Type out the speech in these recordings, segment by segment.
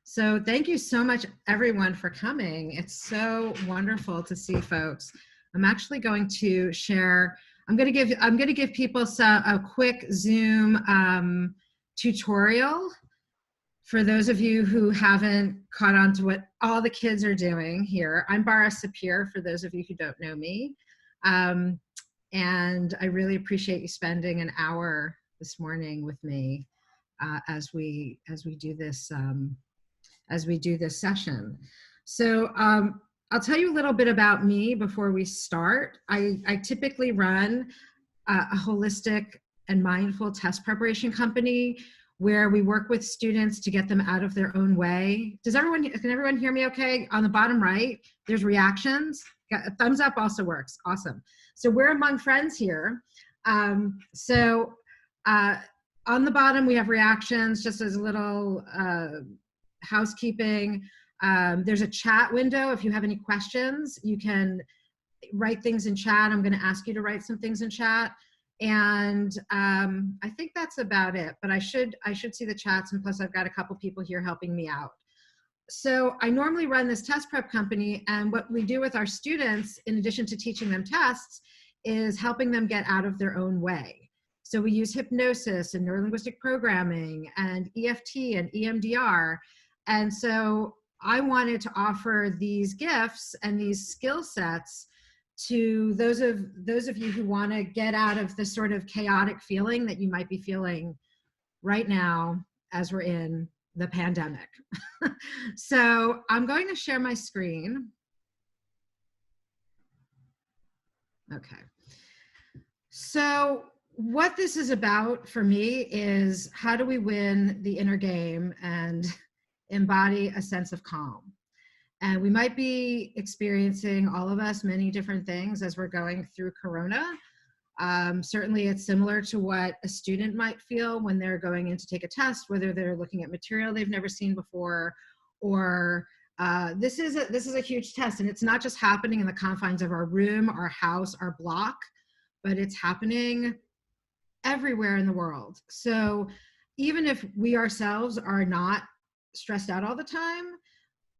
So thank you so much, everyone, for coming. It's so wonderful to see folks. I'm actually going to share. I'm going to give people a quick Zoom tutorial for those of you who haven't caught on to what all the kids are doing here. I'm Bara Sapir, for those of you who don't know me. And I really appreciate you spending an hour this morning with me as we do this session. So I'll tell you a little bit about me before we start. I typically run a holistic and mindful test preparation company where we work with students to get them out of their own way. Can everyone hear me okay? On the bottom right, there's reactions. A thumbs up also works. Awesome. So we're among friends here. On the bottom, we have reactions, just as a little housekeeping. There's a chat window. If you have any questions, you can write things in chat. I'm going to ask you to write some things in chat. And I think that's about it, but I should see the chats, and plus I've got a couple people here helping me out. So I normally run this test prep company, and what we do with our students, in addition to teaching them tests, is helping them get out of their own way. So we use hypnosis and neurolinguistic programming and EFT and EMDR. And so I wanted to offer these gifts and these skill sets to those of you who want to get out of the sort of chaotic feeling that you might be feeling right now as we're in the pandemic. So I'm going to share my screen. Okay. So what this is about for me is, how do we win the inner game and embody a sense of calm? And we might be experiencing, all of us, many different things as we're going through Corona. Certainly it's similar to what a student might feel when they're going in to take a test, whether they're looking at material they've never seen before, or this is a huge test, and it's not just happening in the confines of our room, our house, our block, but it's happening everywhere in the world. So even if we ourselves are not stressed out all the time,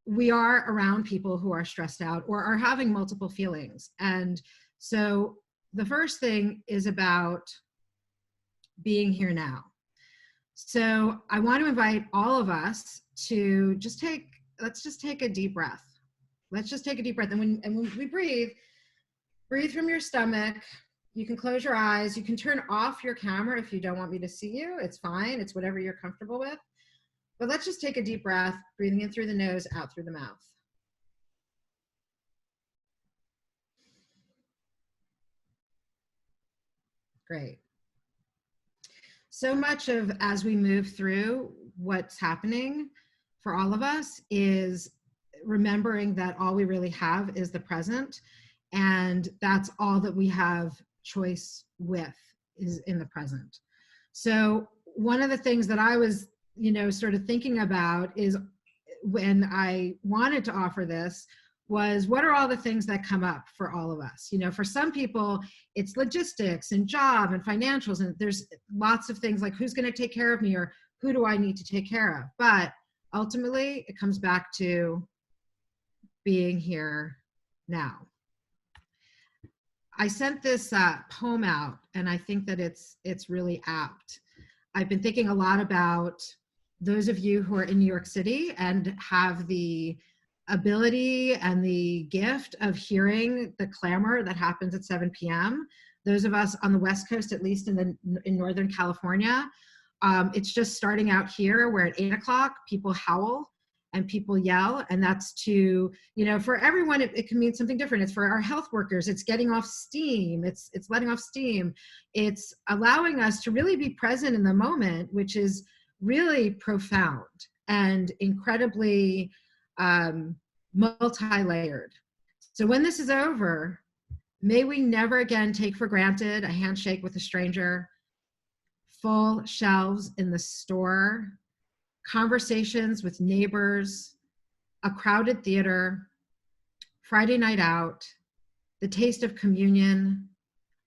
we are around people who are stressed out or are having multiple feelings. And so the first thing is about being here now. So I want to invite all of us to let's just take a deep breath. Let's just take a deep breath. And when we breathe from your stomach. You can close your eyes. You can turn off your camera if you don't want me to see you. It's fine. It's whatever you're comfortable with. But let's just take a deep breath, breathing in through the nose, out through the mouth. Great. So much of, as we move through what's happening for all of us, is remembering that all we really have is the present, and that's all that we have choice with, is in the present. So one of the things that I was sort of thinking about is, when I wanted to offer this, was what are all the things that come up for all of us? For some people, it's logistics and job and financials, and there's lots of things like, who's going to take care of me, or who do I need to take care of? But ultimately, it comes back to being here now. I sent this poem out, and I think that it's really apt. I've been thinking a lot about those of you who are in New York City and have the ability and the gift of hearing the clamor that happens at 7 p.m. Those of us on the West Coast, at least in Northern California, it's just starting out here, where at 8 o'clock people howl and people yell, and that's to, for everyone, it can mean something different. It's for our health workers, it's getting off steam, it's letting off steam, it's allowing us to really be present in the moment, which is really profound and incredibly multi-layered. So when this is over, may we never again take for granted a handshake with a stranger, full shelves in the store, conversations with neighbors, a crowded theater, Friday night out, the taste of communion,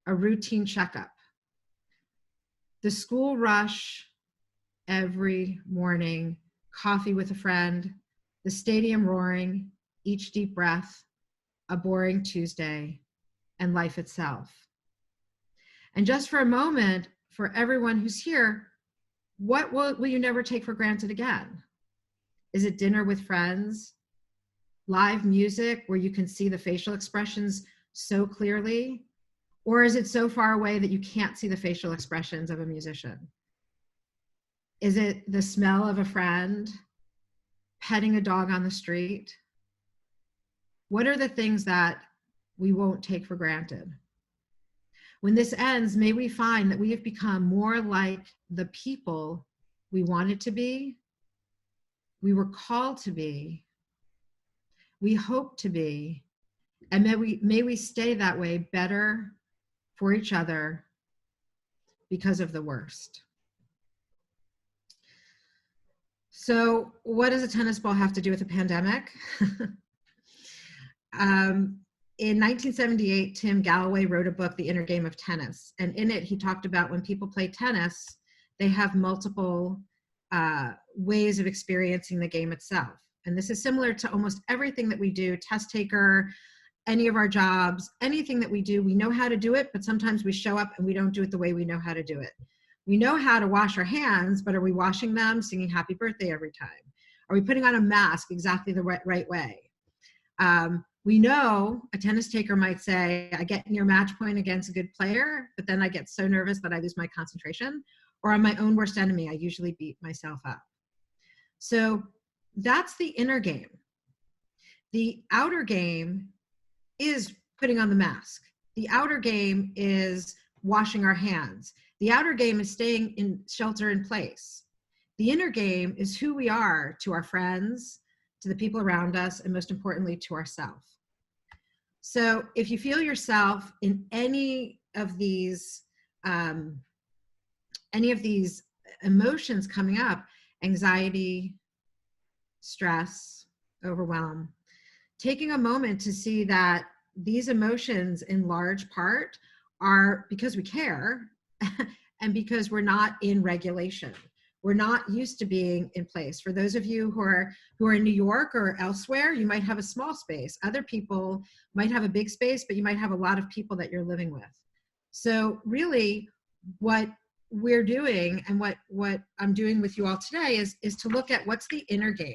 a routine checkup, the school rush every morning, coffee with a friend, the stadium roaring, each deep breath, a boring Tuesday, and life itself. And just for a moment, for everyone who's here, what will you never take for granted again? Is it dinner with friends? Live music where you can see the facial expressions so clearly? Or is it so far away that you can't see the facial expressions of a musician? Is it the smell of a friend? Petting a dog on the street? What are the things that we won't take for granted? When this ends, may we find that we have become more like the people we wanted to be, we were called to be, we hope to be, and may we stay that way better for each other because of the worst. So what does a tennis ball have to do with a pandemic? In 1978, Tim Galloway wrote a book, The Inner Game of Tennis. And in it, he talked about when people play tennis, they have multiple ways of experiencing the game itself. And this is similar to almost everything that we do, test taker, any of our jobs, anything that we do, we know how to do it, but sometimes we show up and we don't do it the way we know how to do it. We know how to wash our hands, but are we washing them, singing happy birthday every time? Are we putting on a mask exactly the right way? We know a tennis taker might say, I get near match point against a good player, but then I get so nervous that I lose my concentration. Or I'm my own worst enemy, I usually beat myself up. So that's the inner game. The outer game is putting on the mask. The outer game is washing our hands. The outer game is staying in shelter in place. The inner game is who we are to our friends, to the people around us, and most importantly, to ourselves. So if you feel yourself in any of these emotions coming up, anxiety, stress, overwhelm, taking a moment to see that these emotions in large part are because we care and because we're not in regulation. We're not used to being in place. For those of you who are in New York or elsewhere, you might have a small space. Other people might have a big space, but you might have a lot of people that you're living with. So really what we're doing and what I'm doing with you all today is to look at what's the inner game.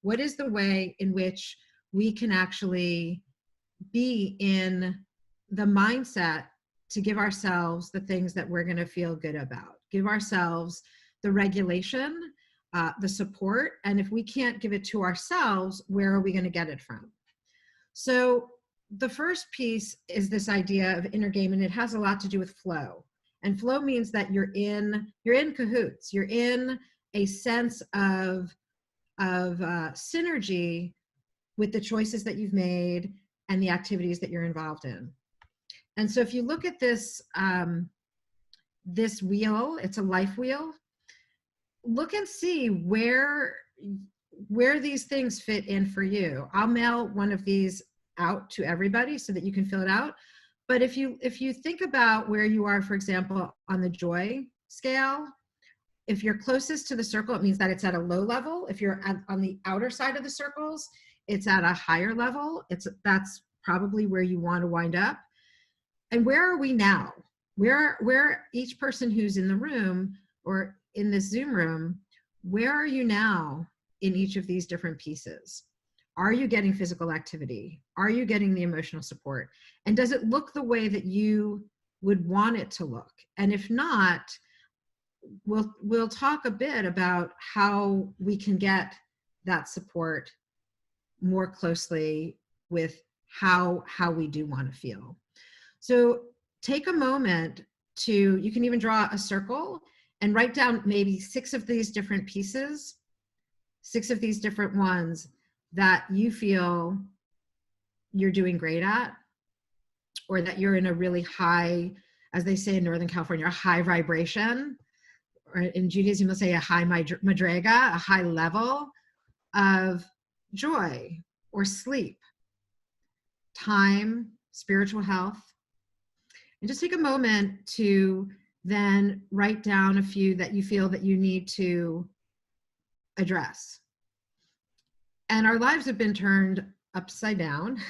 What is the way in which we can actually be in the mindset to give ourselves the things that we're going to feel good about, give ourselves the regulation, the support, and if we can't give it to ourselves, where are we going to get it from? So the first piece is this idea of inner game, and it has a lot to do with flow. And flow means that you're in cahoots. You're in a sense of synergy with the choices that you've made and the activities that you're involved in. And so if you look at this, this wheel, it's a life wheel, look and see where these things fit in for you. I'll mail one of these out to everybody so that you can fill it out. But if you think about where you are, for example, on the joy scale, if you're closest to the circle, it means that it's at a low level. If you're on the outer side of the circles, it's at a higher level. That's probably where you want to wind up. And where are we now? Where each person who's in the room or in this Zoom room, where are you now in each of these different pieces? Are you getting physical activity? Are you getting the emotional support? And does it look the way that you would want it to look? And if not, we'll talk a bit about how we can get that support more closely with how we do want to feel. So take a moment you can even draw a circle and write down maybe 6 of these different pieces, 6 of these different ones that you feel you're doing great at, or that you're in a really high, as they say in Northern California, a high vibration, or in Judaism, they'll say a high madrega, a high level of joy or sleep, time, spiritual health. And just take a moment to then write down a few that you feel that you need to address. And our lives have been turned upside down.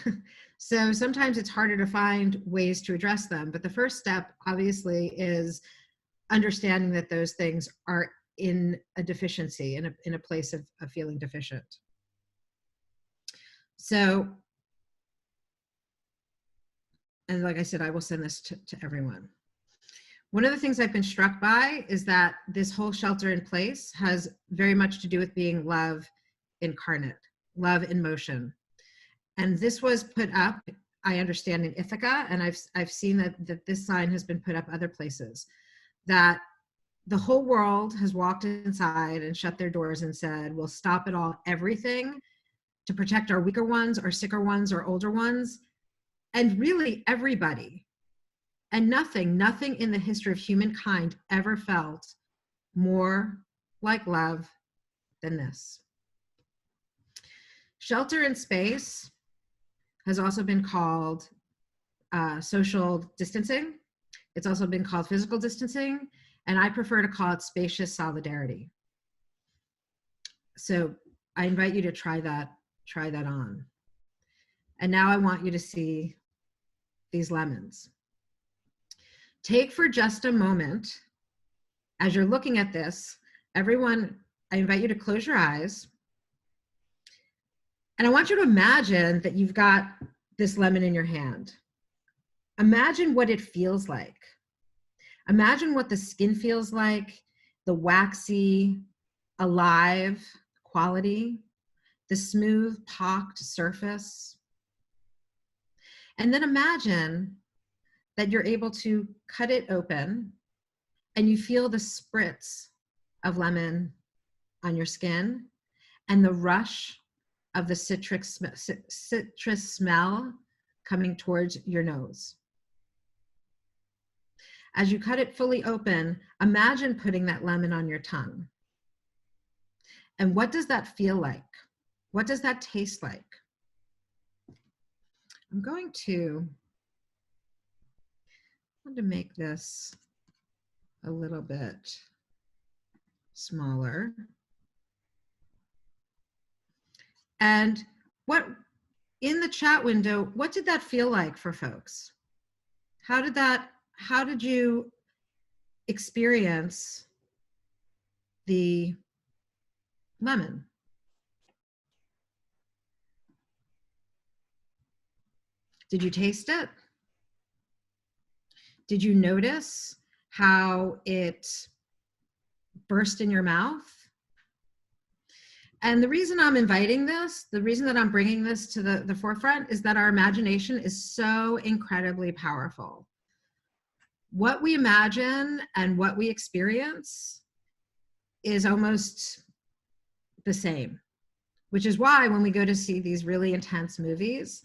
So sometimes it's harder to find ways to address them. But the first step, obviously, is understanding that those things are in a deficiency, in a place of feeling deficient. So, and like I said, I will send this to everyone. One of the things I've been struck by is that this whole shelter in place has very much to do with being love incarnate, love in motion. And this was put up, I understand, in Ithaca, and I've seen that this sign has been put up other places, that the whole world has walked inside and shut their doors and said, we'll stop it all, everything, to protect our weaker ones, our sicker ones, our older ones, and really everybody. And nothing in the history of humankind ever felt more like love than this. Shelter in space has also been called social distancing. It's also been called physical distancing, and I prefer to call it spacious solidarity. So I invite you to try that on. And now I want you to see these lemons. Take for just a moment, as you're looking at this, everyone, I invite you to close your eyes. And I want you to imagine that you've got this lemon in your hand. Imagine what it feels like. Imagine what the skin feels like, the waxy, alive quality, the smooth, pocked surface. And then imagine that you're able to cut it open and you feel the spritz of lemon on your skin and the rush of the citrus smell coming towards your nose. As you cut it fully open, imagine putting that lemon on your tongue. And what does that feel like? What does that taste like? I'm going to make this a little bit smaller. And what, in the chat window, what did that feel like for folks? How did you experience the lemon? Did you taste it? Did you notice how it burst in your mouth? And the reason I'm inviting this, the reason that I'm bringing this to the forefront is that our imagination is so incredibly powerful. What we imagine and what we experience is almost the same, which is why when we go to see these really intense movies,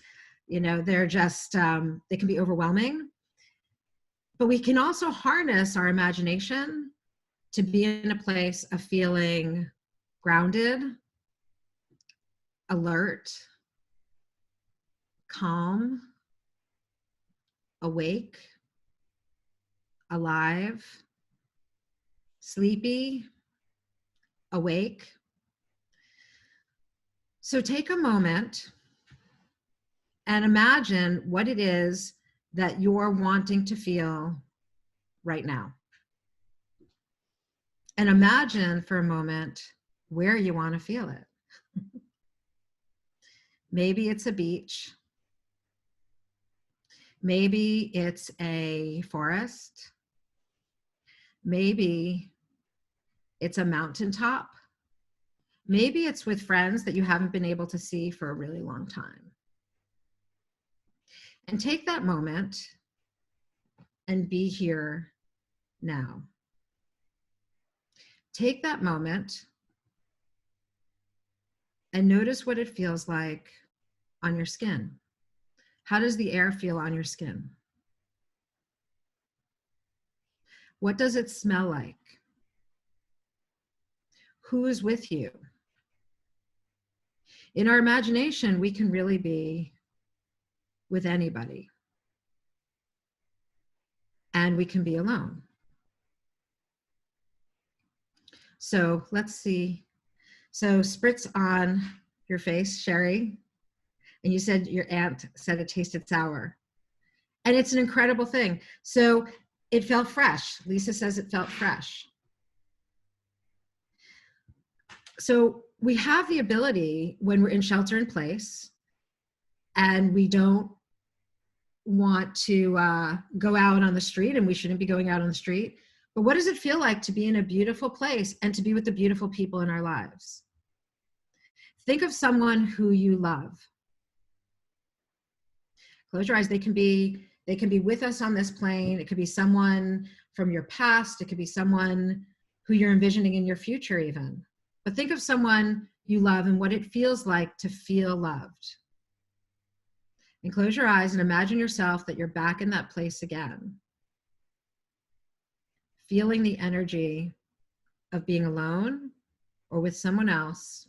you know, they're just, they can be overwhelming. But we can also harness our imagination to be in a place of feeling grounded, alert, calm, awake, alive, sleepy, awake. So take a moment and imagine what it is that you're wanting to feel right now. And imagine for a moment where you want to feel it. Maybe it's a beach. Maybe it's a forest. Maybe it's a mountaintop. Maybe it's with friends that you haven't been able to see for a really long time. And take that moment and be here now. Take that moment and notice what it feels like on your skin. How does the air feel on your skin? What does it smell like? Who is with you? In our imagination, we can really be with anybody. And we can be alone. So let's see. So spritz on your face, Sherry, and you said your aunt said it tasted sour. And it's an incredible thing. So it felt fresh. Lisa says it felt fresh. So we have the ability when we're in shelter in place and we don't want to go out on the street, and we shouldn't be going out on the street. But what does it feel like to be in a beautiful place and to be with the beautiful people in our lives? Think of someone who you love. Close your eyes. They can be with us on this plane. It could be someone from your past. It could be someone who you're envisioning in your future even. But think of someone you love and what it feels like to feel loved. And close your eyes and imagine yourself that you're back in that place again. Feeling the energy of being alone or with someone else,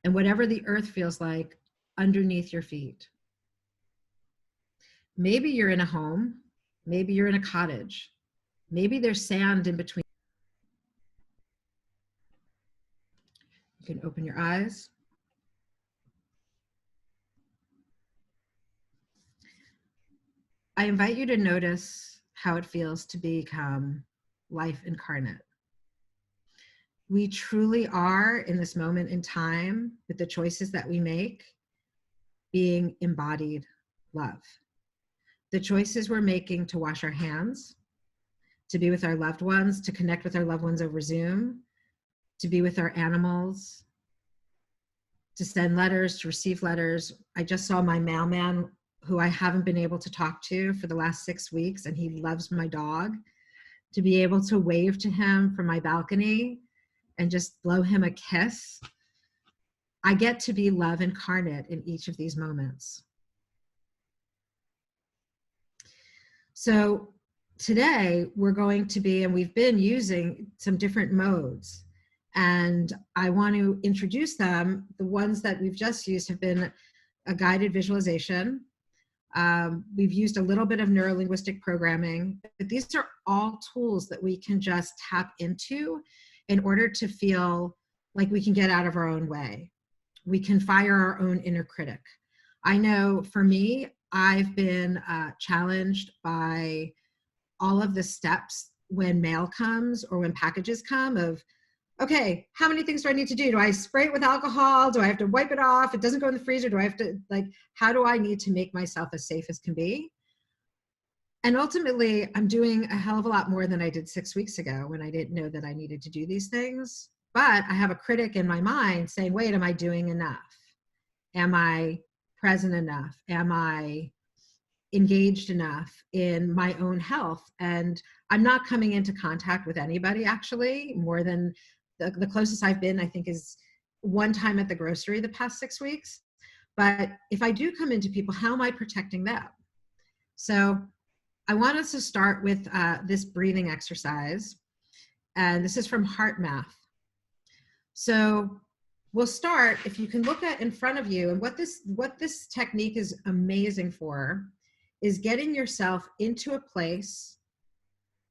and whatever the earth feels like underneath your feet. Maybe you're in a home, maybe you're in a cottage, maybe there's sand in between. You can open your eyes. I invite you to notice how it feels to become life incarnate. We truly are, in this moment in time, with the choices that we make, being embodied love. The choices we're making to wash our hands, to be with our loved ones, to connect with our loved ones over Zoom, to be with our animals, to send letters, to receive letters. I just saw my mailman, who I haven't been able to talk to for the last 6 weeks, and he loves my dog, to be able to wave to him from my balcony and just blow him a kiss. I get to be love incarnate in each of these moments. So today we're going to be, and we've been using some different modes, and I want to introduce them. The ones that we've just used have been a guided visualization. We've used a little bit of neuro-linguistic programming, but these are all tools that we can just tap into in order to feel like we can get out of our own way. We can fire our own inner critic. I know for me, I've been challenged by all of the steps when mail comes or when packages come of, okay, how many things do I need to do? Do I spray it with alcohol? Do I have to wipe it off? It doesn't go in the freezer. Do I have to, how do I need to make myself as safe as can be? And ultimately, I'm doing a hell of a lot more than I did 6 weeks ago when I didn't know that I needed to do these things. But I have a critic in my mind saying, wait, am I doing enough? Am I present enough? Am I engaged enough in my own health? And I'm not coming into contact with anybody, actually, more than the closest I've been, I think, is one time at the grocery the past 6 weeks. But if I do come into people, how am I protecting them? So I want us to start with this breathing exercise. And this is from Heart Math. So we'll start, if you can look at in front of you, and what this technique is amazing for is getting yourself into a place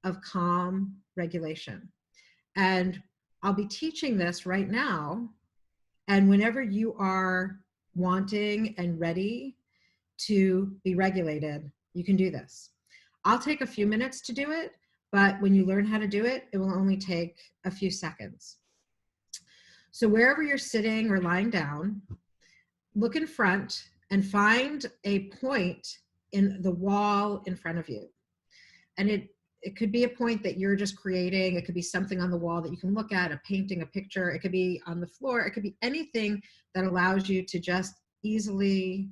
of calm regulation. And I'll be teaching this right now. And whenever you are wanting and ready to be regulated, you can do this. I'll take a few minutes to do it, but when you learn how to do it, it will only take a few seconds. So wherever you're sitting or lying down, look in front and find a point in the wall in front of you. And it could be a point that you're just creating. It could be something on the wall that you can look at, a painting, a picture. It could be on the floor. It could be anything that allows you to just easily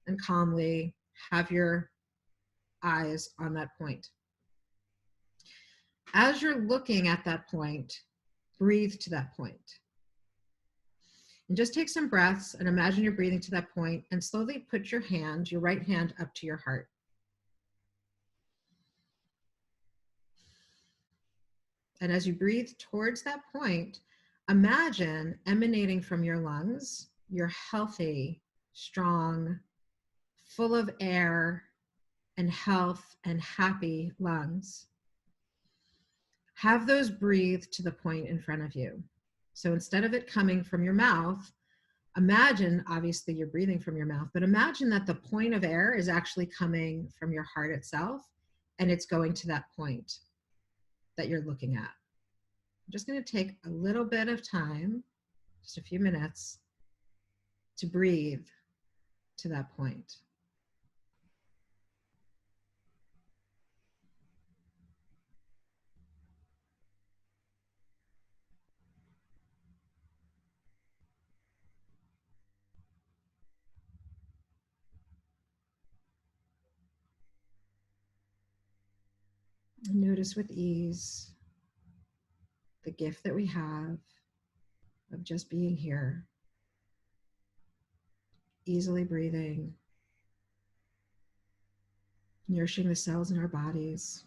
and calmly have your eyes on that point. As you're looking at that point, breathe to that point. And just take some breaths and imagine you're breathing to that point, and slowly put your hand, your right hand, up to your heart. And as you breathe towards that point, imagine emanating from your lungs, your healthy, strong, full of air and health and happy lungs. Have those breathe to the point in front of you. So instead of it coming from your mouth, imagine, obviously you're breathing from your mouth, but imagine that the point of air is actually coming from your heart itself, and it's going to that point that you're looking at. I'm just going to take a little bit of time, just a few minutes, to breathe to that point. Notice with ease the gift that we have of just being here, easily breathing, nourishing the cells in our bodies.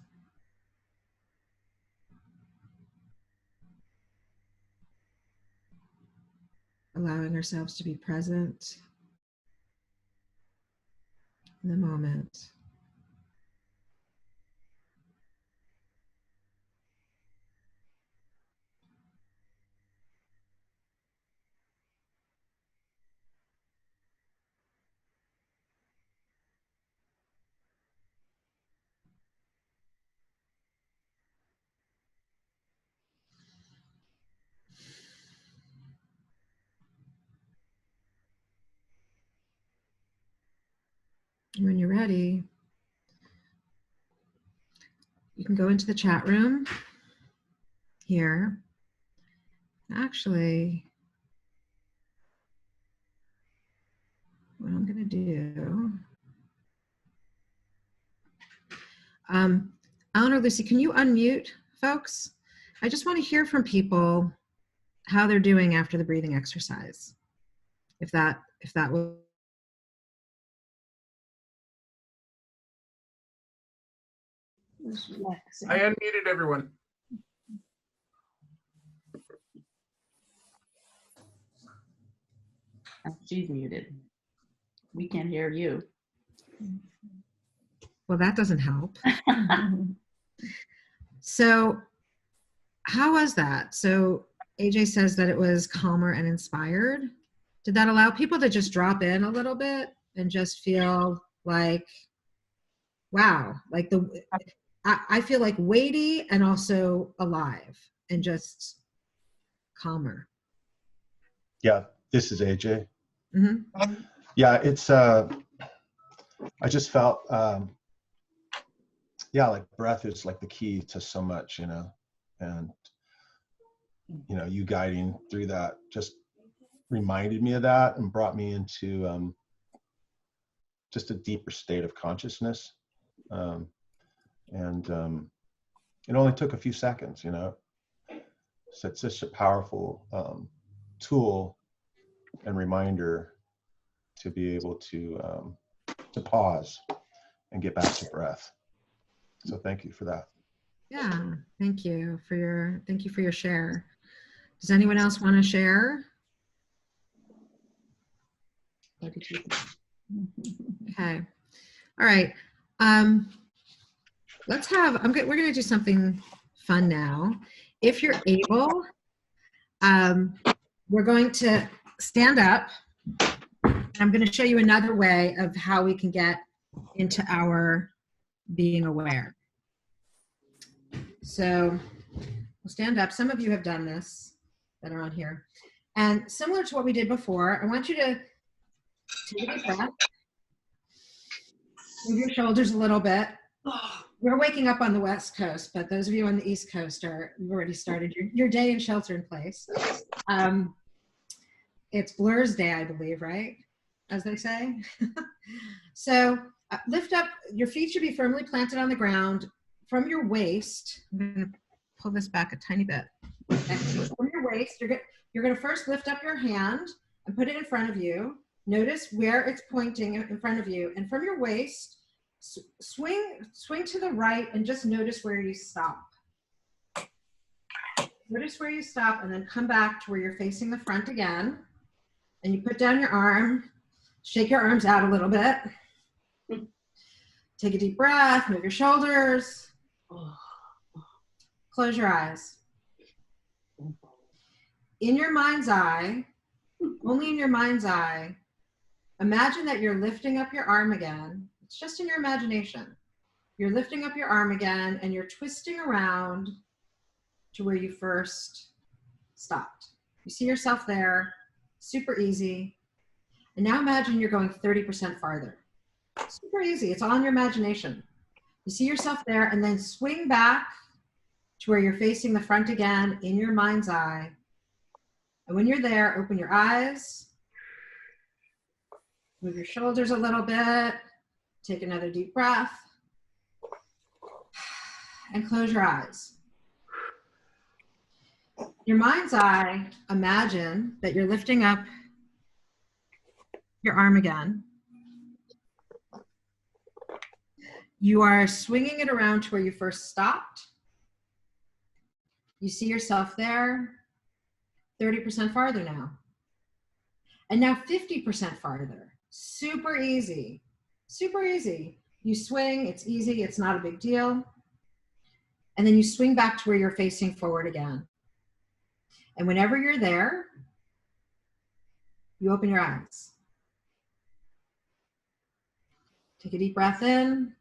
Allowing ourselves to be present in the moment. When you're ready, you can go into the chat room here. Actually, what I'm going to do, Alan or Lucy, can you unmute folks? I just want to hear from people how they're doing after the breathing exercise. If that will. I unmuted everyone. She's muted. We can't hear you. Well, that doesn't help. So how was that? So AJ says that it was calmer and inspired. Did that allow people to just drop in a little bit and just feel like, wow, like I feel like weighty and also alive and just calmer. Yeah, this is AJ. Mm-hmm. Yeah, it's I just felt yeah, like breath is like the key to so much, and you guiding through that just reminded me of that and brought me into just a deeper state of consciousness. And it only took a few seconds, so it's such a powerful tool and reminder to be able to pause and get back to breath. So thank you for that. Yeah, thank you for your share. Does anyone else want to share? What did you Okay. All right. We're going to do something fun now. If you're able, we're going to stand up. I'm going to show you another way of how we can get into our being aware. So we'll stand up. Some of you have done this that are on here. And similar to what we did before, I want you to take a deep breath. Move your shoulders a little bit. We're waking up on the West Coast, but those of you on the East Coast you've already started your day in shelter in place. It's Blur's Day, I believe, right? As they say. So lift up, your feet should be firmly planted on the ground. From your waist, I'm going to pull this back a tiny bit. From your waist, you're going to first lift up your hand and put it in front of you. Notice where it's pointing in front of you. And from your waist, swing to the right and just notice where you stop. Notice where you stop and then come back to where you're facing the front again. And you put down your arm, shake your arms out a little bit. Take a deep breath, move your shoulders. Close your eyes. In your mind's eye, only in your mind's eye, imagine that you're lifting up your arm again. It's just in your imagination. You're lifting up your arm again and you're twisting around to where you first stopped. You see yourself there, super easy. And now imagine you're going 30% farther. Super easy, it's all in your imagination. You see yourself there and then swing back to where you're facing the front again in your mind's eye. And when you're there, open your eyes, move your shoulders a little bit, take another deep breath, and close your eyes. Your mind's eye, imagine that you're lifting up your arm again. You are swinging it around to where you first stopped. You see yourself there, 30% farther now. And now 50% farther. Super easy, super easy. You swing, it's easy, it's not a big deal. And then you swing back to where you're facing forward again. And whenever you're there, you open your eyes. Take a deep breath in.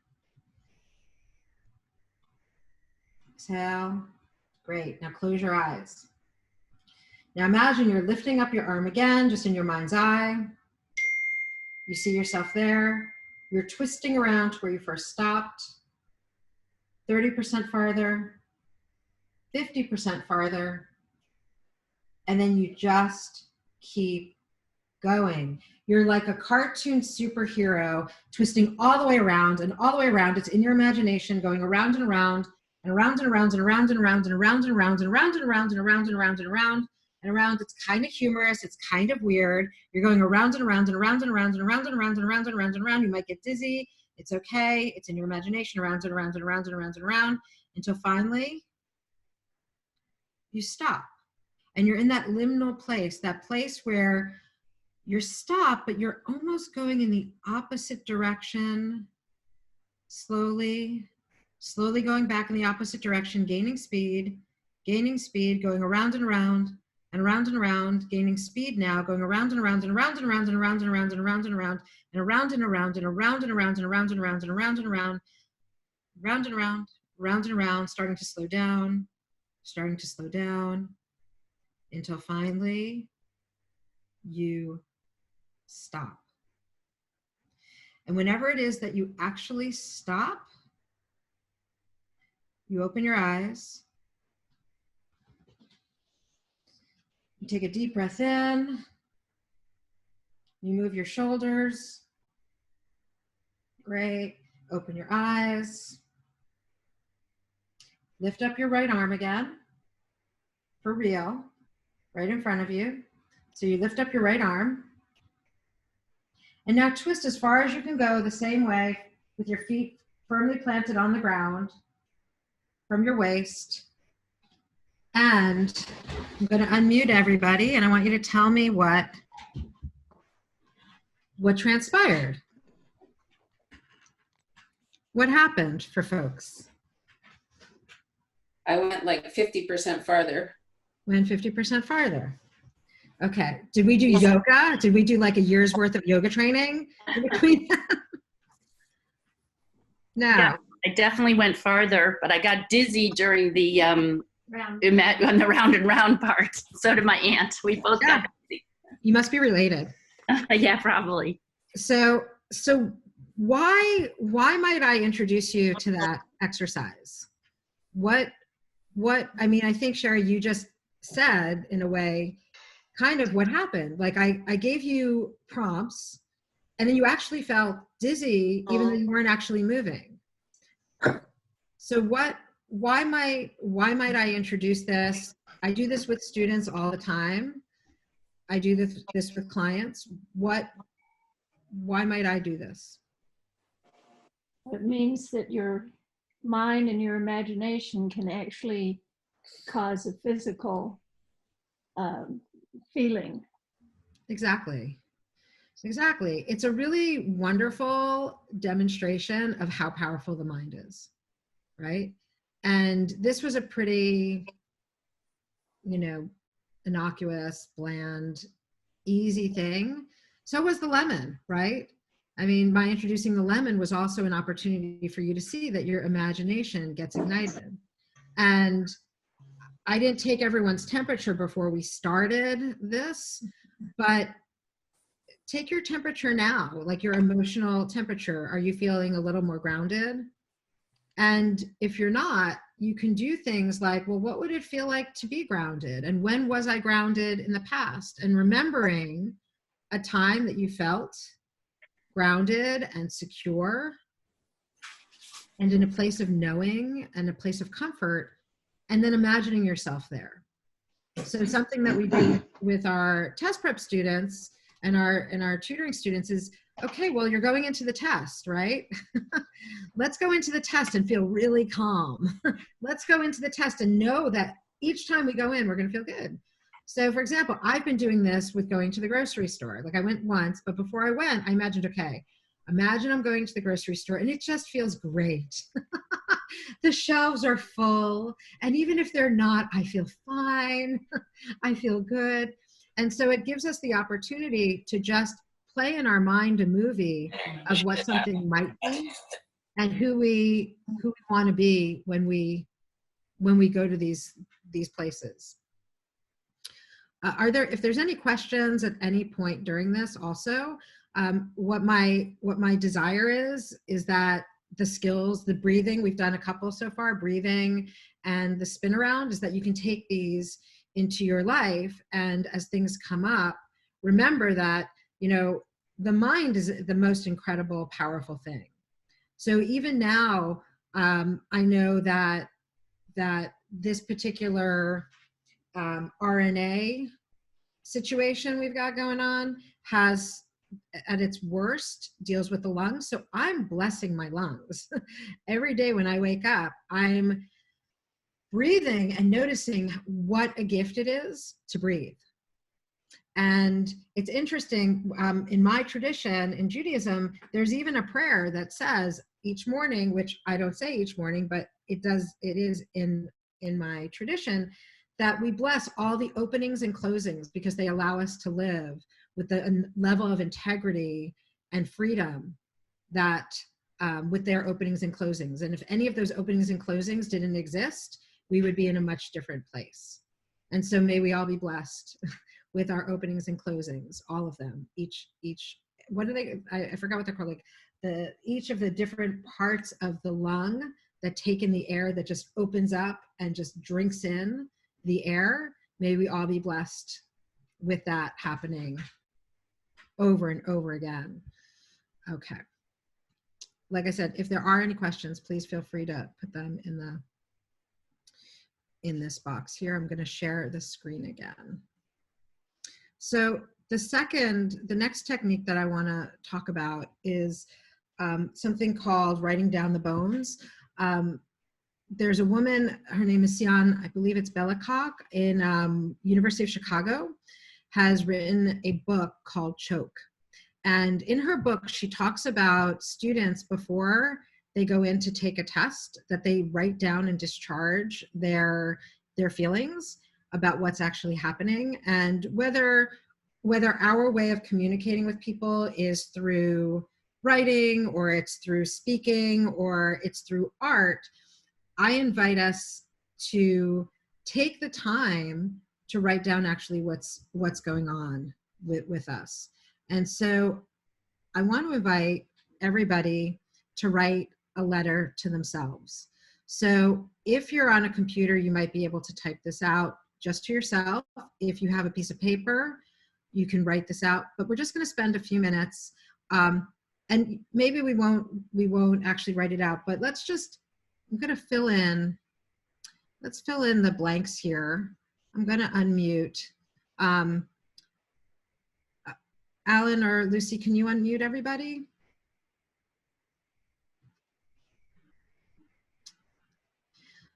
Exhale. Great. Now close your eyes. Now imagine you're lifting up your arm again, just in your mind's eye. You see yourself there. You're twisting around to where you first stopped. 30% farther, 50% farther. And then you just keep going. You're like a cartoon superhero, twisting all the way around and all the way around. It's in your imagination, going around and around and around and around and around and around and around and around and around and around and around and around and around and around. It's kind of humorous. It's kind of weird. You're going around and around and around and around and around and around and around and around and around. You might get dizzy. It's okay. It's in your imagination, around and around and around and around and around until finally you stop. And you're in that liminal place, that place where you're stopped, but you're almost going in the opposite direction, slowly going back in the opposite direction, gaining speed, going around and around and around and around, gaining speed now, going around and around and around and around and around and around and around and around and around and around and around and around and around and around and around and around, round and around, round and around, starting to slow down until finally you stop. And whenever it is that you actually stop, you open your eyes, you take a deep breath in, you move your shoulders, great, open your eyes, lift up your right arm again, for real, right in front of you. So you lift up your right arm, and now twist as far as you can go the same way with your feet firmly planted on the ground from your waist. And I'm going to unmute everybody, and I want you to tell me what transpired. What happened for folks? I went like 50% farther. Went 50% farther. Okay. Did we do yoga? Did we do like a year's worth of yoga training in between? No. Yeah, I definitely went farther, but I got dizzy during the on the round and round part. So did my aunt. We both got dizzy. You must be related. Yeah, probably. So why might I introduce you to that exercise? What I mean, I think Sherry, you just said in a way kind of what happened. Like I gave you prompts and then you actually felt dizzy even though you weren't actually moving. So why might I introduce this? I do this with students all the time. I do this with clients. Why might I do this? It means that your mind and your imagination can actually cause a physical feeling. Exactly. It's a really wonderful demonstration of how powerful the mind is, right? And this was a pretty, innocuous, bland easy thing. So was the lemon, right? I mean, by introducing the lemon was also an opportunity for you to see that your imagination gets ignited. And I didn't take everyone's temperature before we started this, but take your temperature now, like your emotional temperature. Are you feeling a little more grounded? And if you're not, you can do things like, well, what would it feel like to be grounded? And when was I grounded in the past? And remembering a time that you felt grounded and secure and in a place of knowing and a place of comfort, and then imagining yourself there. So something that we do with our test prep students and our tutoring students is, okay, well, you're going into the test, right? Let's go into the test and feel really calm. Let's go into the test and know that each time we go in, we're going to feel good. So for example, I've been doing this with going to the grocery store. Like I went once, but before I went, I imagined, okay, imagine I'm going to the grocery store and it just feels great. The shelves are full. And even if they're not, I feel fine. I feel good. And so it gives us the opportunity to just play in our mind a movie of what something might be and who we want to be when we go to these places. If there's any questions at any point during this also, what my desire is that the skills, the breathing, we've done a couple so far, breathing and the spin around, is that you can take these into your life. And as things come up, remember that, you know, the mind is the most incredible, powerful thing. So even now, I know that this particular RNA situation we've got going on has, at its worst, deals with the lungs. So I'm blessing my lungs. Every day when I wake up, I'm breathing and noticing what a gift it is to breathe. And it's interesting, in my tradition, in Judaism, there's even a prayer that says each morning, which I don't say each morning, but it is in my tradition, that we bless all the openings and closings because they allow us to live with the level of integrity and freedom that with their openings and closings. And if any of those openings and closings didn't exist, we would be in a much different place. And so may we all be blessed with our openings and closings, all of them, each, what are they? I forgot what they're called, like each of the different parts of the lung that take in the air, that just opens up and just drinks in the air. May we all be blessed with that happening over and over again. Okay. Like I said, if there are any questions, please feel free to put them in this box here. I'm going to share the screen again. So the next technique that I want to talk about is something called writing down the bones. There's a woman, her name is Sian, I believe it's Bellicock, in University of Chicago, has written a book called Choke. And in her book, she talks about students before they go in to take a test, that they write down and discharge their feelings about what's actually happening, and whether our way of communicating with people is through writing, or it's through speaking, or it's through art. I invite us to take the time to write down actually what's going on with us. And so I want to invite everybody to write a letter to themselves. So if you're on a computer, you might be able to type this out just to yourself. If you have a piece of paper, you can write this out, but we're just going to spend a few minutes. And maybe we won't actually write it out, but let's just, I'm going to let's fill in the blanks here. I'm going to unmute. Alan or Lucy, can you unmute everybody?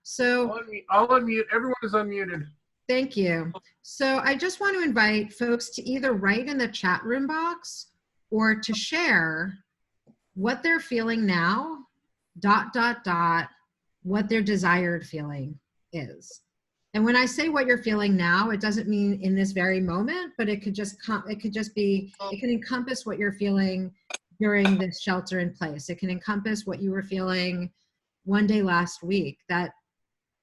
So I'll unmute. Everyone is unmuted. thank you. So I just want to invite folks to either write in the chat room box or to share what they're feeling now, ... what their desired feeling is. And when I say what you're feeling now, it doesn't mean in this very moment, but it could just be, it can encompass what you're feeling during this shelter in place. It can encompass what you were feeling one day last week. That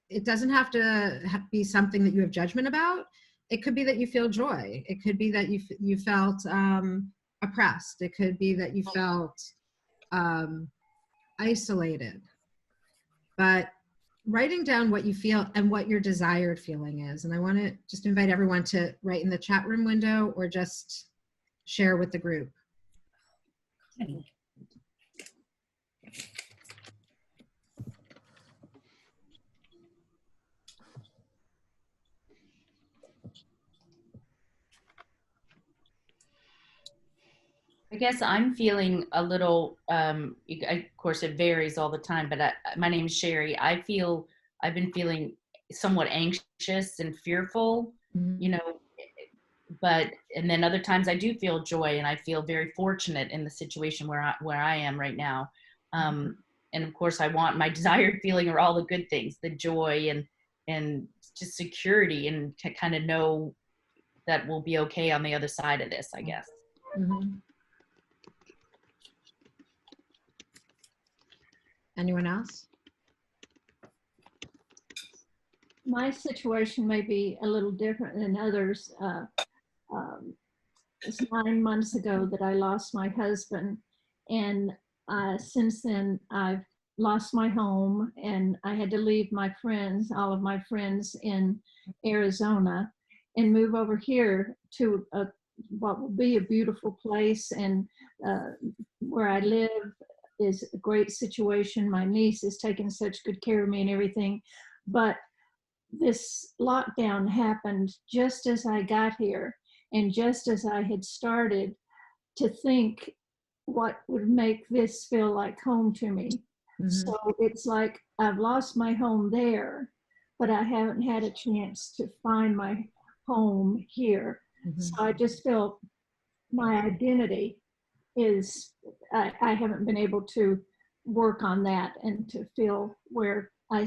it doesn't have to be something that you have judgment about. It could be that you feel joy. It could be that you felt oppressed. It could be that you felt isolated. But writing down what you feel and what your desired feeling is. And I want to just invite everyone to write in the chat room window or just share with the group. I guess I'm feeling a little, of course it varies all the time, but my name is Sherry. I've been feeling somewhat anxious and fearful, you know, and then other times I do feel joy, and I feel very fortunate in the situation where I am right now. And of course I want my desired feeling are all the good things, the joy and just security, and to kind of know that we'll be okay on the other side of this, I guess. Mm-hmm. Anyone else? My situation may be a little different than others. It's 9 months ago that I lost my husband, and since then I've lost my home, and I had to leave my friends, all of my friends in Arizona, and move over here to what will be a beautiful place, and where I live is a great situation. My niece is taking such good care of me and everything, but this lockdown happened just as I got here, and just as I had started to think what would make this feel like home to me. Mm-hmm. So it's like I've lost my home there, but I haven't had a chance to find my home here. Mm-hmm. So I just feel my identity is, I haven't been able to work on that and to feel where I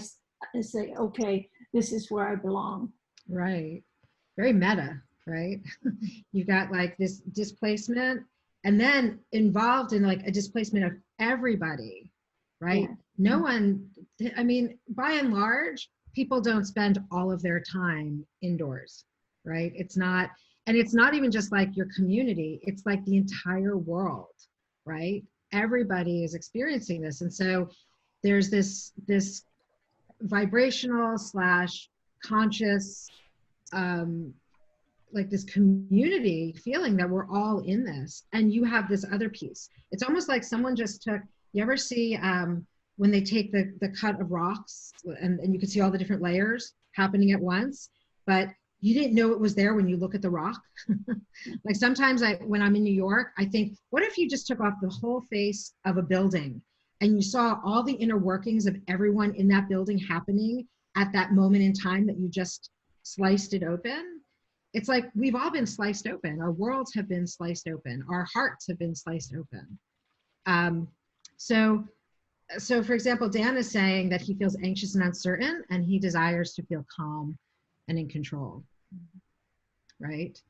say, okay, this is where I belong. Right. Very meta, right? You got like this displacement, and then involved in like a displacement of everybody, right? Yeah. No one, I mean, by and large, people don't spend all of their time indoors, right? It's not, and it's not even just like your community, it's like the entire world, right? Everybody is experiencing this. And so there's this vibrational / conscious, like this community feeling that we're all in this. And you have this other piece. It's almost like someone just took, you ever see when they take the cut of rocks and you can see all the different layers happening at once, but you didn't know it was there when you look at the rock. Like sometimes when I'm in New York, I think, what if you just took off the whole face of a building and you saw all the inner workings of everyone in that building happening at that moment in time that you just sliced it open? It's like we've all been sliced open. Our worlds have been sliced open. Our hearts have been sliced open. So for example, Dan is saying that he feels anxious and uncertain, and he desires to feel calm and in control, right?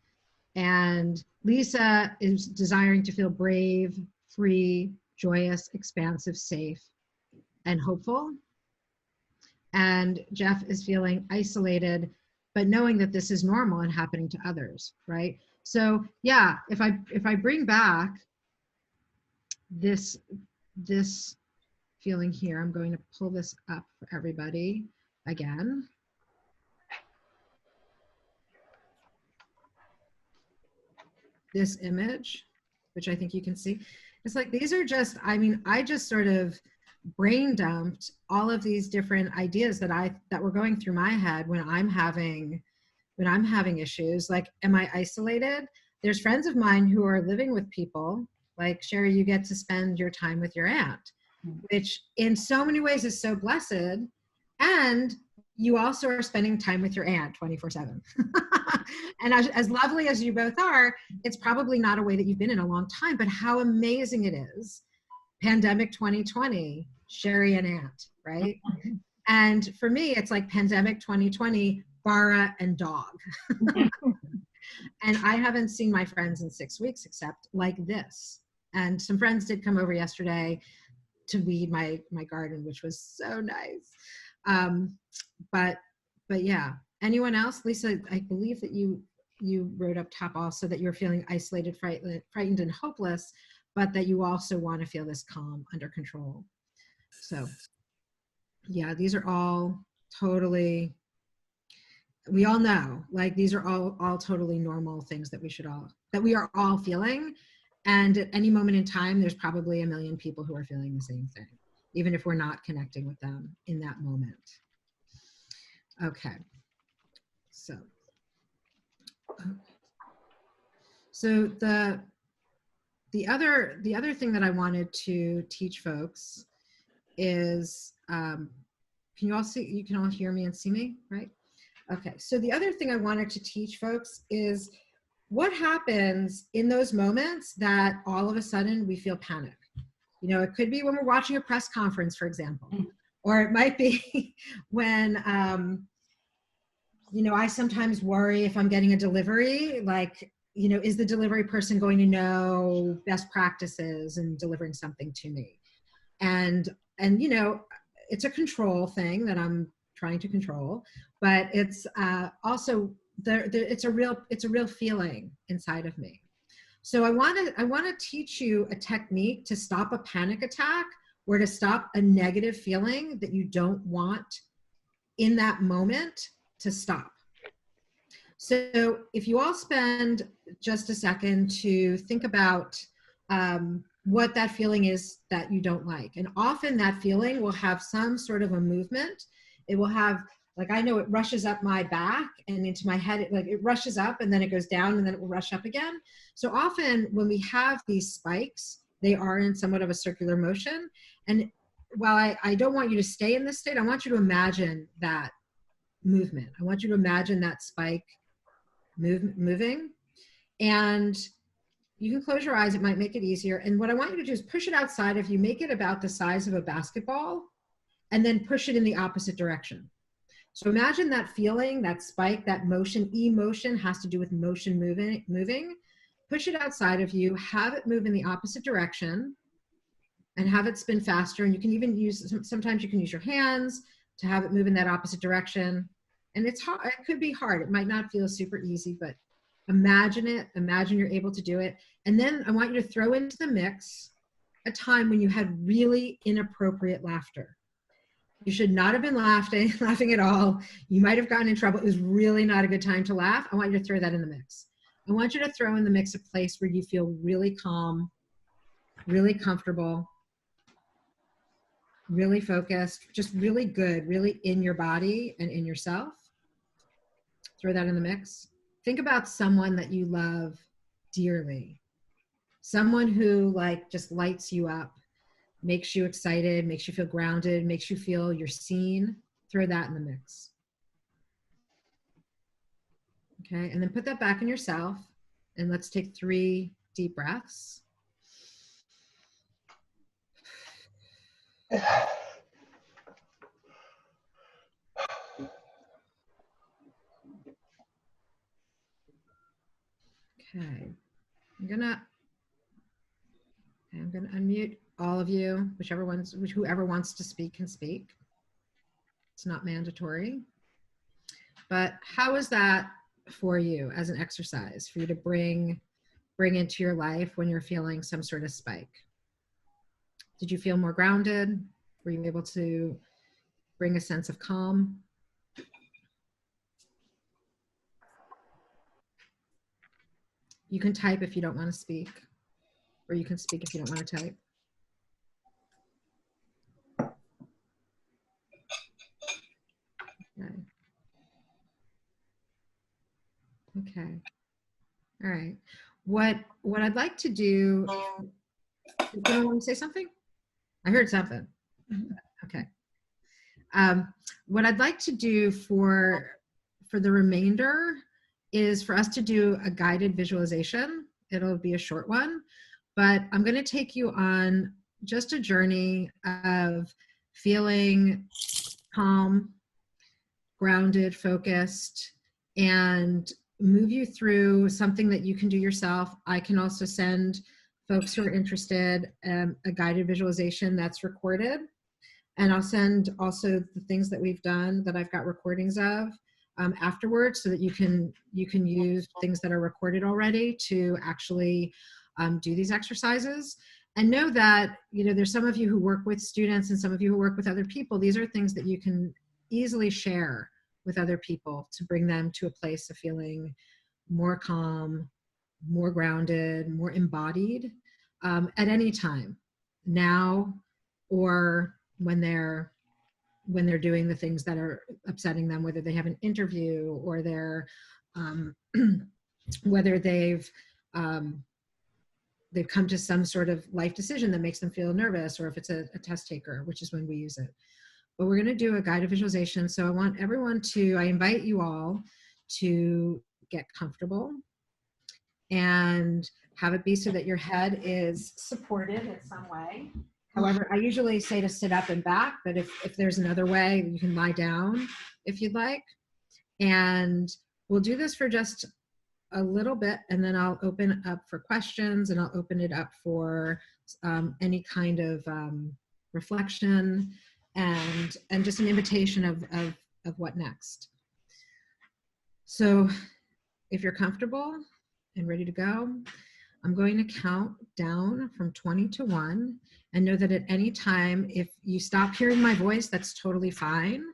And Lisa is desiring to feel brave, free, joyous, expansive, safe, and hopeful. And Jeff is feeling isolated, but knowing that this is normal and happening to others, right? So yeah, if I bring back this feeling here, I'm going to pull this up for everybody again. This image, which I think you can see, it's like, these are just, I mean, I just sort of brain dumped all of these different ideas that were going through my head when I'm having issues. Like, am I isolated? There's friends of mine who are living with people. Like, Sherry, you get to spend your time with your aunt, which in so many ways is so blessed. And you also are spending time with your aunt 24/7. And as lovely as you both are, it's probably not a way that you've been in a long time, but how amazing it is. Pandemic 2020, Sherry and aunt, right? And for me, it's like pandemic 2020, Bara and dog. And I haven't seen my friends in 6 weeks except like this. And some friends did come over yesterday to weed my garden, which was so nice. But yeah, anyone else? Lisa, I believe that you wrote up top also that you're feeling isolated, frightened, and hopeless, but that you also want to feel this calm, under control. So yeah, these are all totally, we all know, like these are all totally normal things that we are all feeling. And at any moment in time, there's probably a million people who are feeling the same thing, even if we're not connecting with them in that moment. Okay. So the other thing that I wanted to teach folks is, can you all hear me and see me, right? Okay, so the other thing I wanted to teach folks is what happens in those moments that all of a sudden we feel panic. You know, it could be when we're watching a press conference, for example, or it might be when, you know, I sometimes worry if I'm getting a delivery, like, you know, is the delivery person going to know best practices in delivering something to me? And you know, it's a control thing that I'm trying to control, but it's also it's a real feeling inside of me. So I want to teach you a technique to stop a panic attack or to stop a negative feeling that you don't want in that moment to stop. So if you all spend just a second to think about what that feeling is that you don't like. And often that feeling will have some sort of a movement. It will have, like, I know it rushes up my back and into my head. It rushes up and then it goes down and then it will rush up again. So often when we have these spikes, they are in somewhat of a circular motion. And while I don't want you to stay in this state, I want you to imagine that movement. I want you to imagine that spike moving. And you can close your eyes, it might make it easier. And what I want you to do is push it outside of you, make it about the size of a basketball, and then push it in the opposite direction. So imagine that feeling, that spike, that motion. Emotion has to do with motion, moving. Push it outside of you, have it move in the opposite direction, and have it spin faster. And you can even sometimes you can use your hands to have it move in that opposite direction. And it's hard, it could be hard. It might not feel super easy, but imagine it, imagine you're able to do it. And then I want you to throw into the mix a time when you had really inappropriate laughter. You should not have been laughing at all. You might have gotten in trouble. It was really not a good time to laugh. I want you to throw that in the mix. I want you to throw in the mix a place where you feel really calm, really comfortable, really focused, just really good, really in your body and in yourself. Throw that in the mix. Think about someone that you love dearly. Someone who just lights you up, makes you excited, makes you feel grounded, makes you feel you're seen. Throw that in the mix. Okay, and then put that back in yourself. And let's take 3 deep breaths. Okay, I'm gonna unmute all of you, whoever wants to speak can speak. It's not mandatory. But how is that for you as an exercise for you to bring into your life when you're feeling some sort of spike? Did you feel more grounded? Were you able to bring a sense of calm? You can type if you don't want to speak, or you can speak if you don't want to type. Okay. Okay. All right. What I'd like to do, do you want to say something? I heard something. Okay. What I'd like to do for the remainder is for us to do a guided visualization. It'll be a short one, but I'm going to take you on just a journey of feeling calm, grounded, focused, and move you through something that you can do yourself. I can also send folks who are interested a guided visualization that's recorded. And I'll send also the things that we've done that I've got recordings of afterwards, so that you can use things that are recorded already to actually do these exercises. And know that, you know, there's some of you who work with students and some of you who work with other people. These are things that you can easily share with other people to bring them to a place of feeling more calm, more grounded, more embodied at any time, now or when they're doing the things that are upsetting them, whether they have an interview or they're whether they've come to some sort of life decision that makes them feel nervous, or if it's a test taker, which is when we use it. But we're going to do a guided visualization. So I invite you all to get comfortable and have it be so that your head is supported in some way. However, I usually say to sit up and back, but if there's another way, you can lie down if you'd like. And we'll do this for just a little bit, and then I'll open up for questions, and I'll open it up for any kind of reflection and just an invitation of what next. So if you're comfortable and ready to go, I'm going to count down from 20 to 1, and know that at any time, if you stop hearing my voice, that's totally fine.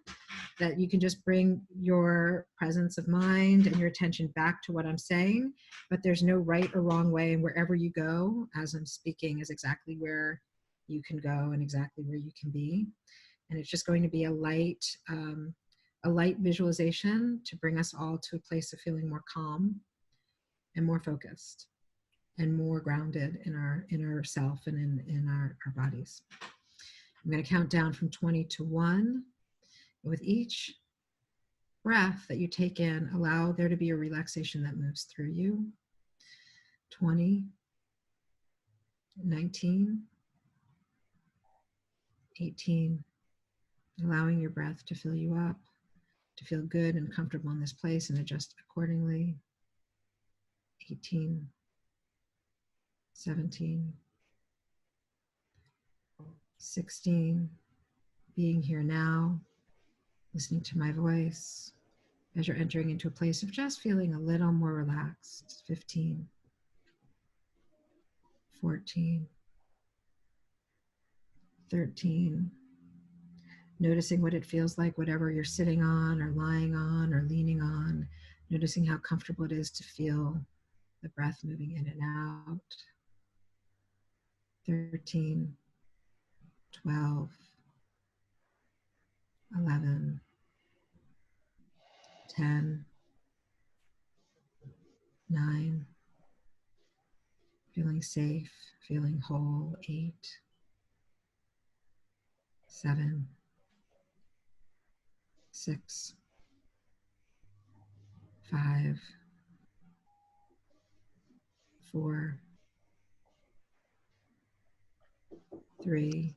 That you can just bring your presence of mind and your attention back to what I'm saying, but there's no right or wrong way, and wherever you go as I'm speaking is exactly where you can go and exactly where you can be. And it's just going to be a light visualization to bring us all to a place of feeling more calm and more focused and more grounded in our inner self and in our bodies. I'm going to count down from 20 to 1. With each breath that you take in, allow there to be a relaxation that moves through you. 20, 19, 18, allowing your breath to fill you up, to feel good and comfortable in this place and adjust accordingly. 18, 17, 16, being here now, listening to my voice as you're entering into a place of just feeling a little more relaxed. 15, 14, 13, noticing what it feels like, whatever you're sitting on or lying on or leaning on, noticing how comfortable it is to feel the breath moving in and out. 13, 12, 11, 10, 9, feeling safe, feeling whole. 8, 7, 6, 5, 4, 3,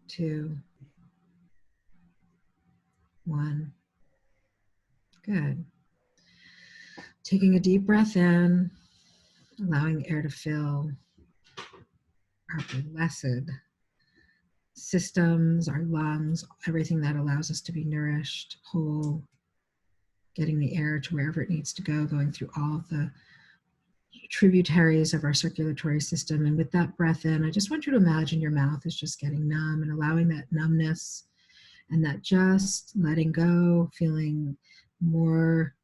2, 1. Good. Taking a deep breath in, allowing the air to fill our blessed systems, our lungs, everything that allows us to be nourished, whole, getting the air to wherever it needs to go, going through all of the tributaries of our circulatory system. And with that breath in, I just want you to imagine your mouth is just getting numb, and allowing that numbness and that just letting go, feeling more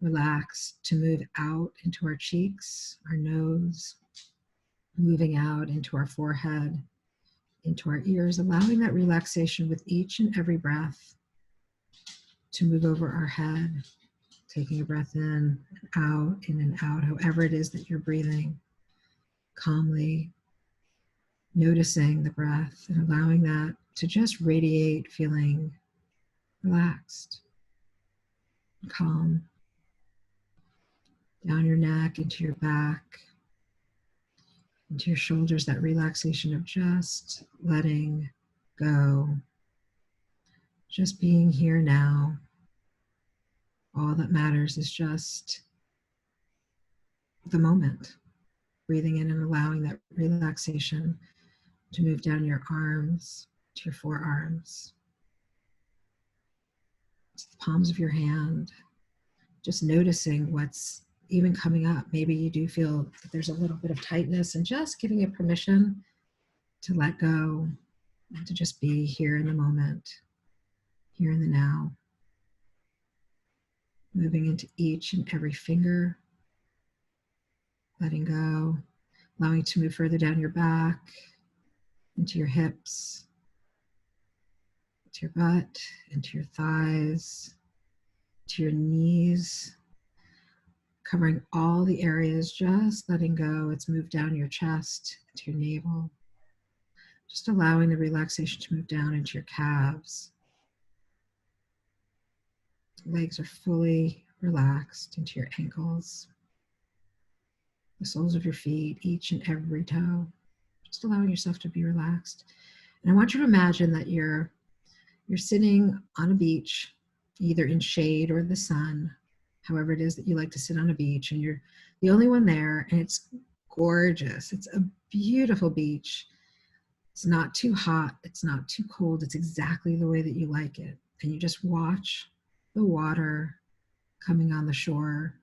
relaxed, to move out into our cheeks, our nose, moving out into our forehead, into our ears, allowing that relaxation with each and every breath to move over our head, taking a breath in and out, however it is that you're breathing, calmly noticing the breath and allowing that to just radiate, feeling relaxed, calm, down your neck, into your back, into your shoulders, that relaxation of just letting go, just being here now. All that matters is just the moment, breathing in and allowing that relaxation to move down your arms, to your forearms, to the palms of your hand, just noticing what's even coming up. Maybe you do feel that there's a little bit of tightness, and just giving it permission to let go and to just be here in the moment, here in the now. Moving into each and every finger, letting go, allowing it to move further down your back, into your hips, into your butt, into your thighs, to your knees, covering all the areas, just letting go. It's moved down your chest, to your navel, just allowing the relaxation to move down into your calves. Legs are fully relaxed into your ankles, the soles of your feet, each and every toe, just allowing yourself to be relaxed. And I want you to imagine that you're sitting on a beach, either in shade or the sun, however it is that you like to sit on a beach, and you're the only one there, and it's gorgeous. It's a beautiful beach. It's not too hot, it's not too cold, it's exactly the way that you like it. And you just watch the water coming on the shore,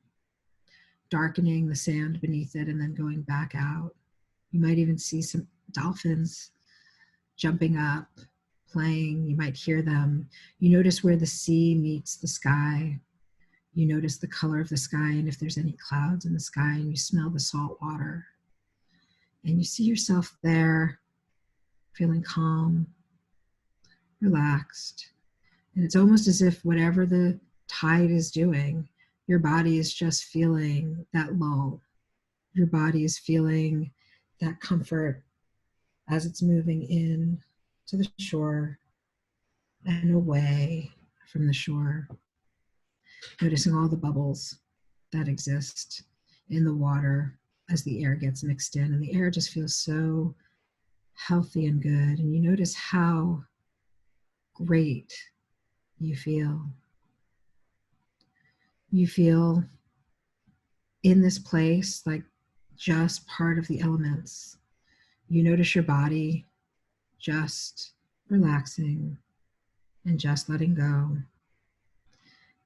darkening the sand beneath it, and then going back out. You might even see some dolphins jumping up, playing. You might hear them. You notice where the sea meets the sky. You notice the color of the sky and if there's any clouds in the sky, and you smell the salt water. And you see yourself there, feeling calm, relaxed. And it's almost as if whatever the tide is doing, your body is just feeling that lull. Your body is feeling that comfort as it's moving in to the shore and away from the shore. Noticing all the bubbles that exist in the water as the air gets mixed in, and the air just feels so healthy and good. And you notice how great you feel. You feel in this place like just part of the elements. You notice your body just relaxing and just letting go,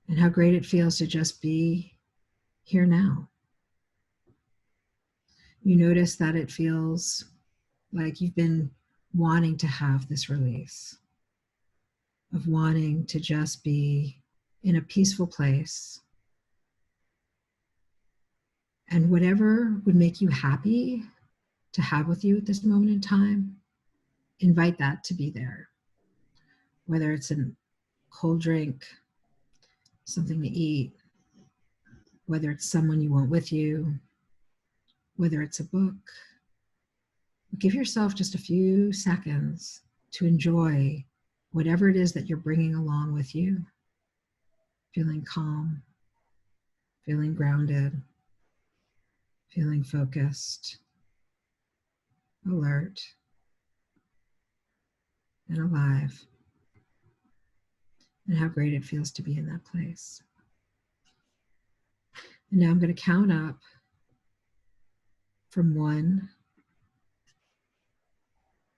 and how great it feels to just be here now. You notice that it feels like you've been wanting to have this release, of wanting to just be in a peaceful place. And whatever would make you happy to have with you at this moment in time, invite that to be there. Whether it's a cold drink, something to eat, whether it's someone you want with you, whether it's a book. Give yourself just a few seconds to enjoy whatever it is that you're bringing along with you. Feeling calm, feeling grounded, feeling focused, alert, and alive. And how great it feels to be in that place. And now I'm going to count up from 1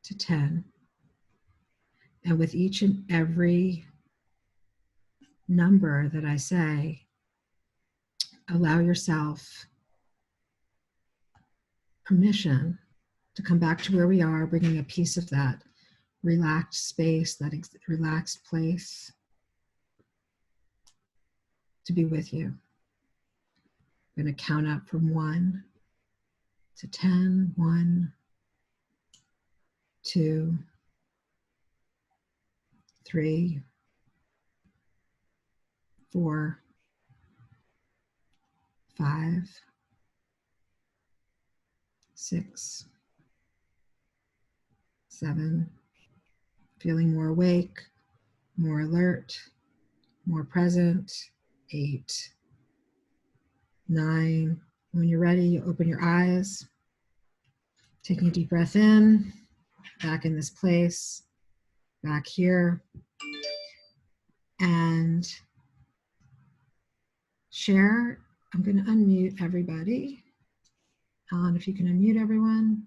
to 10. And with each and every number that I say, allow yourself permission to come back to where we are, bringing a piece of that relaxed space, that relaxed place to be with you. I'm going to count up from 1 to 10. 1, 2, 3, 4, 5, 6, 7, feeling more awake, more alert, more present. 8, 9. When you're ready, you open your eyes, taking a deep breath in, back in this place, back here. and share. I'm going to unmute everybody. Ellen, if you can unmute everyone,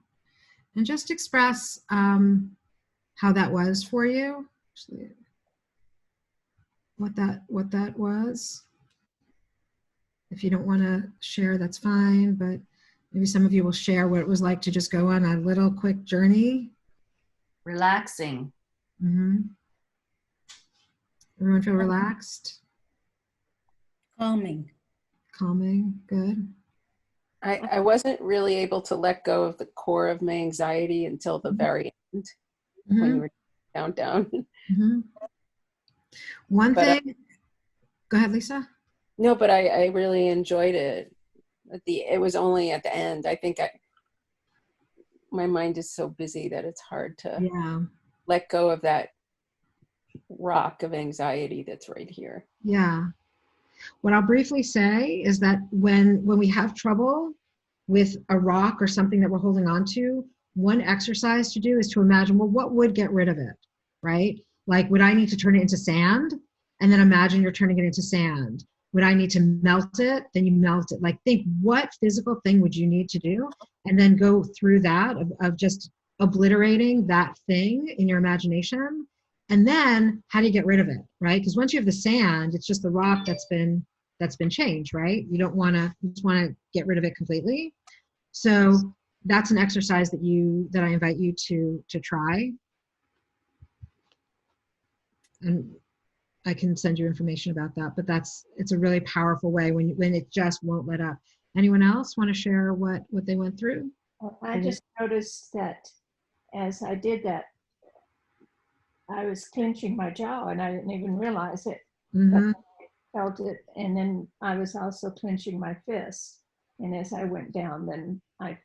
and just express how that was for you. Actually, what that was. If you don't want to share, that's fine, but maybe some of you will share what it was like to just go on a little quick journey. Relaxing. Mm-hmm. Everyone feel relaxed? Calming. Calming, good. I wasn't really able to let go of the core of my anxiety until the very end when you were down. Mm-hmm. One But, thing, go ahead, Lisa. No, but I really enjoyed it. It was only at the end. I think my mind is so busy that it's hard to let go of that rock of anxiety that's right here. Yeah. What I'll briefly say is that when we have trouble with a rock or something that we're holding on to, one exercise to do is to imagine, well, what would get rid of it, right? Like, would I need to turn it into sand? And then imagine you're turning it into sand. Would I need to melt it? Then you melt it. Like, think, what physical thing would you need to do? And then go through that of just obliterating that thing in your imagination. And then how do you get rid of it, right? Because once you have the sand, it's just the rock that's been changed, right? You don't want to, you just want to get rid of it completely. So that's an exercise that I invite you to try. And I can send you information about that, but it's a really powerful way when it just won't let up. Anyone else want to share what they went through? I just noticed that as I did that, I was clenching my jaw and I didn't even realize it. Mm-hmm. I felt it, and then I was also clenching my fists. And as I went down, then I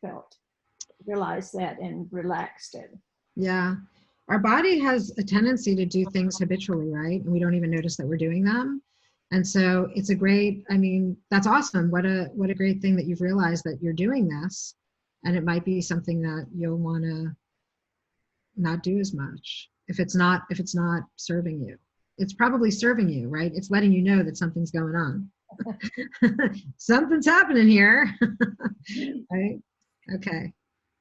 realized that and relaxed it. Yeah. Our body has a tendency to do things habitually, right? And we don't even notice that we're doing them. And so it's that's awesome. What a great thing that you've realized that you're doing this. And it might be something that you'll want to not do as much if it's not serving you. It's probably serving you, right? It's letting you know that something's going on. Something's happening here. Right? Okay.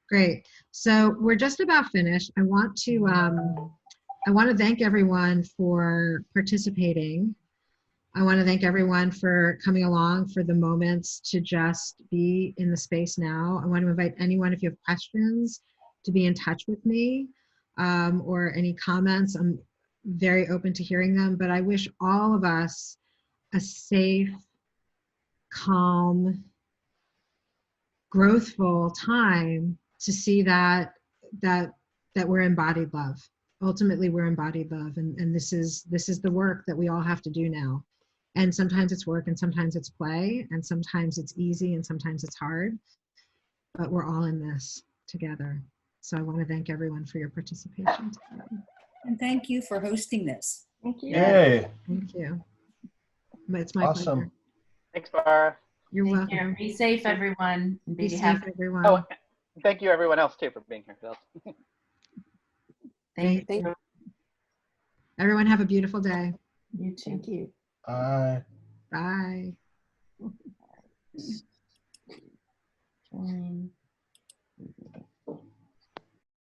Great. So we're just about finished. I want to thank everyone for participating. I want to thank everyone for coming along for the moments to just be in the space now. I want to invite anyone, if you have questions, to be in touch with me or any comments. I'm very open to hearing them, but I wish all of us a safe, calm, growthful time to see that we're embodied love. Ultimately, we're embodied love, and this is the work that we all have to do now. And sometimes it's work, and sometimes it's play, and sometimes it's easy, and sometimes it's hard. But we're all in this together. So I want to thank everyone for your participation today. And thank you for hosting this. Thank you. Yay. Thank you. It's my Awesome. pleasure. Thanks, Bara. You're Take welcome. care. Be safe, everyone. And Be happy. safe, everyone. Oh, thank you, everyone else, too, for being here. Thank Thank you. Everyone have a beautiful day. You too. Thank you. Bye. Bye. Join.